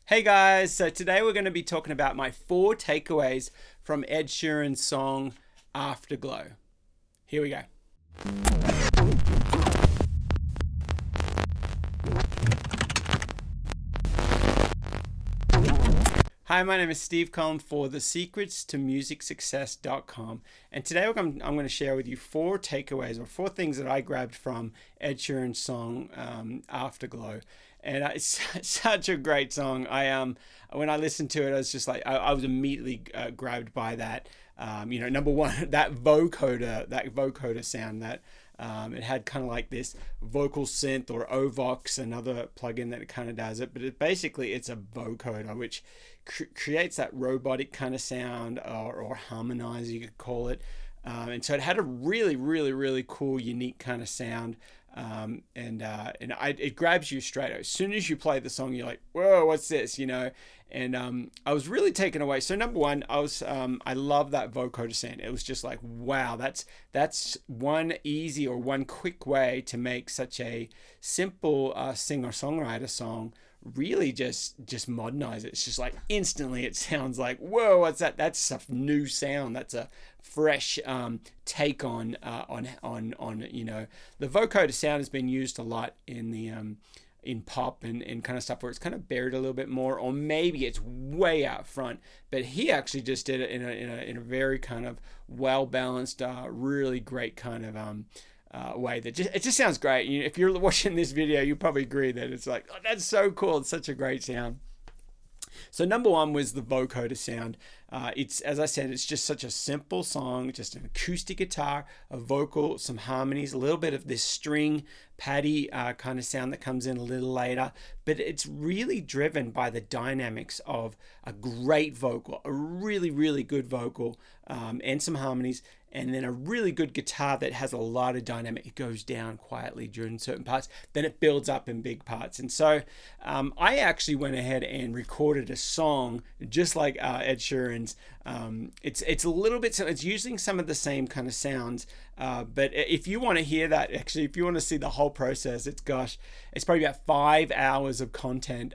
Hey guys, so today we're going to be talking about my 4 takeaways from Ed Sheeran's song Afterglow. Here we go. Hi, my name is Steve Cullen for thesecretstomusicsuccess.com, and today I'm going to share with you 4 takeaways or 4 things that I grabbed from Ed Sheeran's song Afterglow. And it's such a great song. When I listened to it, I was just like, I was immediately grabbed by that. Number one, that vocoder sound that it had kind of like this vocal synth or Ovox, another plugin that kind of does it. But it's a vocoder, which creates that robotic kind of sound or harmonizer, you could call it. And so it had a really, really, really cool, unique kind of sound. It grabs you straight. As soon as you play the song, you're like, whoa, what's this? And I was really taken away. So number one, I love that vocoder sound. It was just like, wow, that's one easy or one quick way to make such a simple singer-songwriter song really just modernize it. It's just like instantly it sounds like, whoa, what's that? That's a new sound. That's a fresh take on the vocoder sound has been used a lot in the in pop and kind of stuff where it's kind of buried a little bit more, or maybe it's way out front. But he actually just did it in a very kind of well balanced, really great kind of way that it just sounds great. If you're watching this video, you probably agree that it's like, oh, that's so cool. It's such a great sound. So number one was the vocoder sound. It's, as I said, it's just such a simple song, just an acoustic guitar, a vocal, some harmonies, a little bit of this string paddy kind of sound that comes in a little later. But it's really driven by the dynamics of a great vocal, a really, really good vocal, and some harmonies, and then a really good guitar that has a lot of dynamic. It goes down quietly during certain parts, then it builds up in big parts. And so I actually went ahead and recorded a song just like Ed Sheeran's. It's a little bit, so it's using some of the same kind of sounds, but if you want to hear that, actually, if you want to see the whole process, it's probably about 5 hours of content.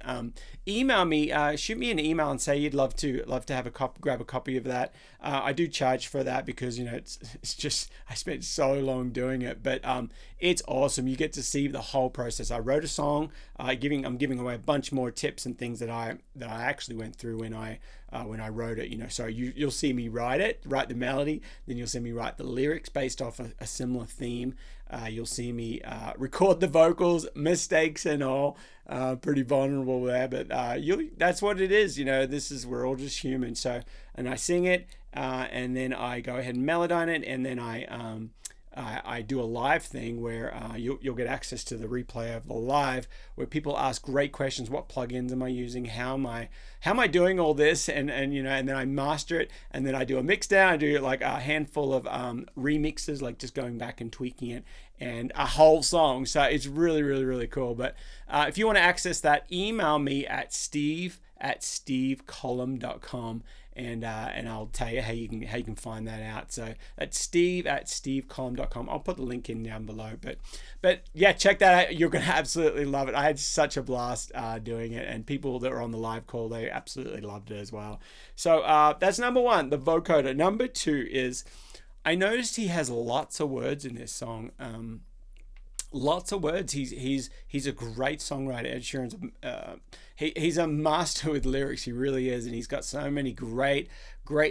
Email me, shoot me an email and say you'd love to have grab a copy of that. I do charge for that because it's just I spent so long doing it, but it's awesome. You get to see the whole process. I wrote a song. I'm giving away a bunch more tips and things that I actually went through when I wrote it. So you'll see me write the melody, then you'll see me write the lyrics based off a similar theme. You'll see me record the vocals, mistakes and all. Pretty vulnerable there, but that's what it is. We're all just human. So, and I sing it, and then I go ahead and Melodyne it, and then I do a live thing where you'll get access to the replay of the live, where people ask great questions. What plugins am I using? How am I doing all this? And then I master it, and then I do a mix down. I do like a handful of remixes, like just going back and tweaking it, and a whole song. So it's really, really, really cool. But if you want to access that, email me at steve@stevecullum.com. And I'll tell you how you can find that out. So that's steve@stevecullum.com. I'll put the link in down below. But yeah, check that out. You're gonna absolutely love it. I had such a blast doing it, and people that were on the live call, they absolutely loved it as well. So that's number one, the vocoder. Number two is, I noticed he has lots of words in this song. Lots of words. He's a great songwriter. Ed Sheeran's he's a master with lyrics. He really is, and he's got so many great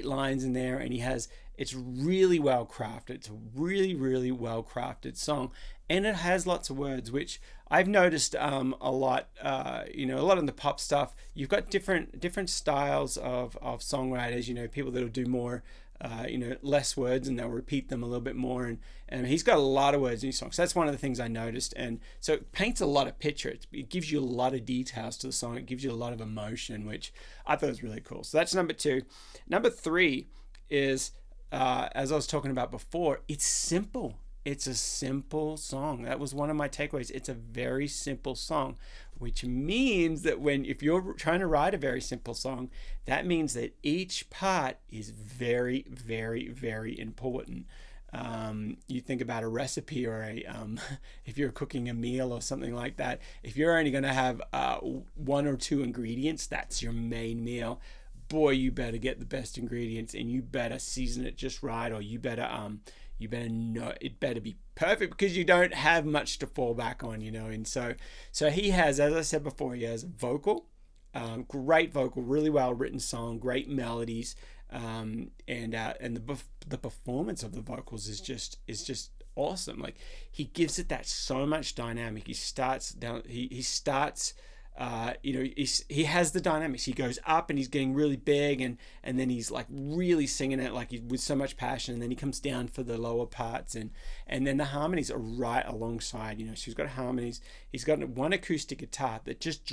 lines in there. And it's really well crafted. It's a really, really well crafted song, and it has lots of words, which I've noticed a lot. A lot in the pop stuff. You've got different styles of songwriters. People that'll do more. Less words, and they'll repeat them a little bit more, and he's got a lot of words in his songs. So that's one of the things I noticed, and so it paints a lot of picture. It gives you a lot of details to the song. It gives you a lot of emotion, which I thought was really cool. So that's number two. Number three is, as I was talking about before, it's simple. It's a simple song. That was one of my takeaways. It's a very simple song, which means that if you're trying to write a very simple song, that means that each part is very, very, very important. You think about a recipe or if you're cooking a meal or something like that, if you're only going to have one or two ingredients, that's your main meal. Boy, you better get the best ingredients, and you better season it just right, or you better know it better be perfect, because you don't have much to fall back on, And so he has, as I said before, he has vocal, great vocal, really well written song, great melodies, and the performance of the vocals is just awesome. Like, he gives it that so much dynamic. He starts down. He starts. He has the dynamics. He goes up and he's getting really big, and then he's like really singing it like with so much passion, and then he comes down for the lower parts, and then the harmonies are right alongside. So he's got harmonies. He's got one acoustic guitar that just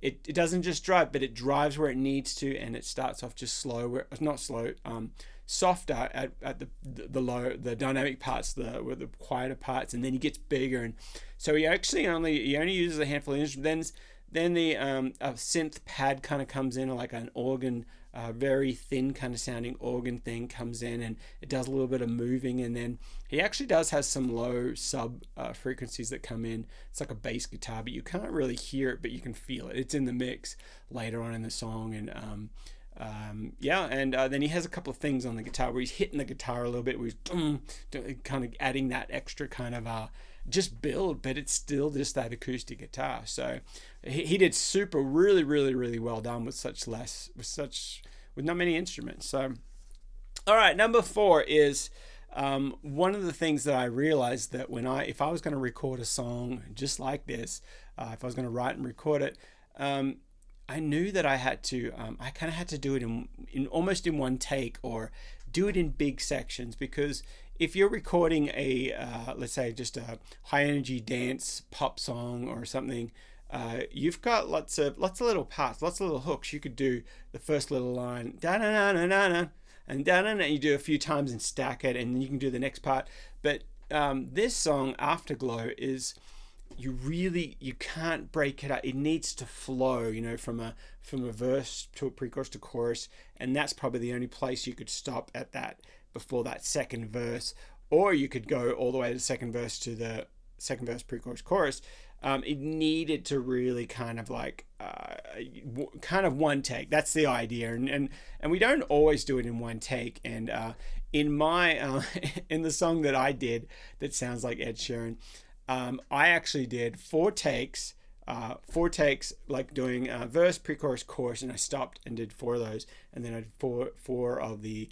it doesn't just drive, but it drives where it needs to, and it starts off just slow, softer at the dynamic parts, the quieter parts, and then he gets bigger, and so he only uses a handful of instruments. Then the synth pad kind of comes in, like an organ, very thin kind of sounding organ thing comes in, and it does a little bit of moving, and then he actually does have some low sub frequencies that come in. It's like a bass guitar, but you can't really hear it, but you can feel it. It's in the mix later on in the song, and then he has a couple of things on the guitar where he's hitting the guitar a little bit, where he's kind of adding that extra kind of just build, but it's still just that acoustic guitar. So he did really, really, really well done with not many instruments. So, all right, number 4 is one of the things that I realized that if I was going to record a song just like this, if I was going to write and record it, I knew that I had to, I kind of had to do it in almost in one take, or do it in big sections, because if you're recording let's say just a high energy dance pop song or something, you've got lots of little parts, lots of little hooks. You could do the first little line, da da da da da da, and da da da. You do it a few times and stack it, and then you can do the next part. But this song, Afterglow, is you can't break it up. It needs to flow, from a verse to a pre-chorus to chorus, and that's probably the only place you could stop at that before that second verse, or you could go all the way to the second verse to the second verse, pre-chorus, chorus. It needed to really kind of like kind of one take. That's the idea, and we don't always do it in one take. And in my in the song that I did that sounds like Ed Sheeran, I actually did 4 takes, like doing verse, pre-chorus, chorus, and I stopped and did 4 of those, and then I did four of the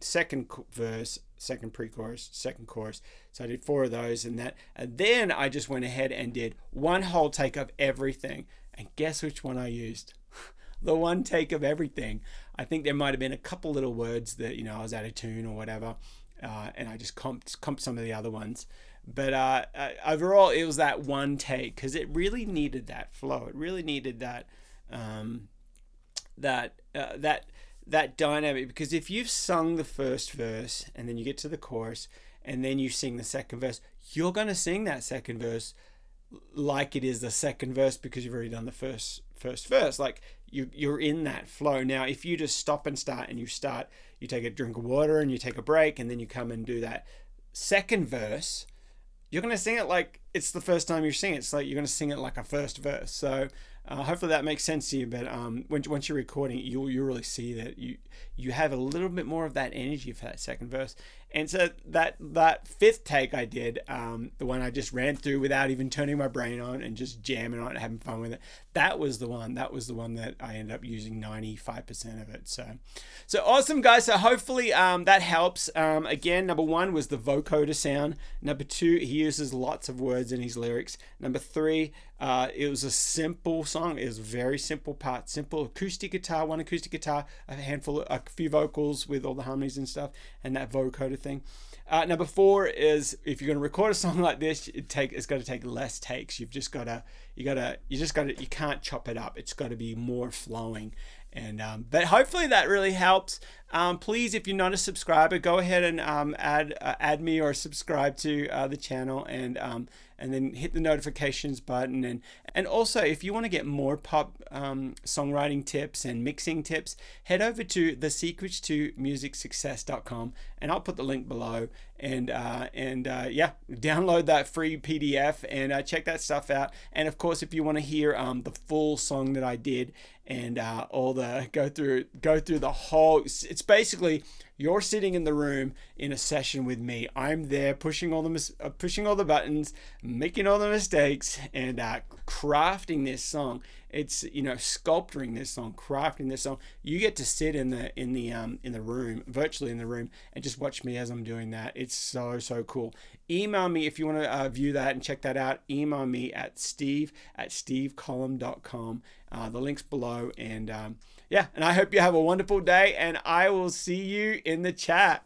second verse, second pre-chorus, second chorus. So I did 4 of those, and then I just went ahead and did one whole take of everything. And guess which one I used? The one take of everything. I think there might have been a couple little words that I was out of tune or whatever, and I just comped some of the other ones. But overall, it was that one take, because it really needed that flow. It really needed that that dynamic. Because if you've sung the first verse and then you get to the chorus and then you sing the second verse, you're going to sing that second verse like it is the second verse, because you've already done the first verse. Like you're in that flow. Now, if you just stop and start, and you take a drink of water and you take a break, and then you come and do that second verse, you're going to sing it like it's the first time you're singing it. It's like you're going to sing it like a first verse. So hopefully that makes sense to you. But once you're recording, you'll really see that you have a little bit more of that energy for that second verse. And so that 5th take I did, the one I just ran through without even turning my brain on and just jamming on it, having fun with it, that was the one that I ended up using 95% of it. So awesome, guys. So hopefully that helps. Again, number 1 was the vocoder sound. Number 2, he uses lots of words in his lyrics. Number 3, it was a simple song. It was a very simple part, simple acoustic guitar, one acoustic guitar, a few vocals with all the harmonies and stuff, and that vocoder thing. Number 4 is, if you're going to record a song like this, it's got to take less takes. You can't chop it up. It's got to be more flowing. And but hopefully that really helps. Please, if you're not a subscriber, go ahead and add me or subscribe to the channel, and and then hit the notifications button. And also, if you want to get more pop songwriting tips and mixing tips, head over to thesecretstomusicsuccess.com, and I'll put the link below. And yeah, download that free PDF and check that stuff out. And of course, if you want to hear the full song that I did and all the go through the whole, it's basically you're sitting in the room in a session with me. I'm there pushing all the buttons, making all the mistakes, and crafting this song. It's, you know, sculpting this song, crafting this song. You get to sit in the room, virtually in the room, and just watch me as I'm doing that. It's so cool. Email me if you want to view that and check that out. Email me at steve@stevecollum.com. The link's below. And yeah, and I hope you have a wonderful day, and I will see you in the chat.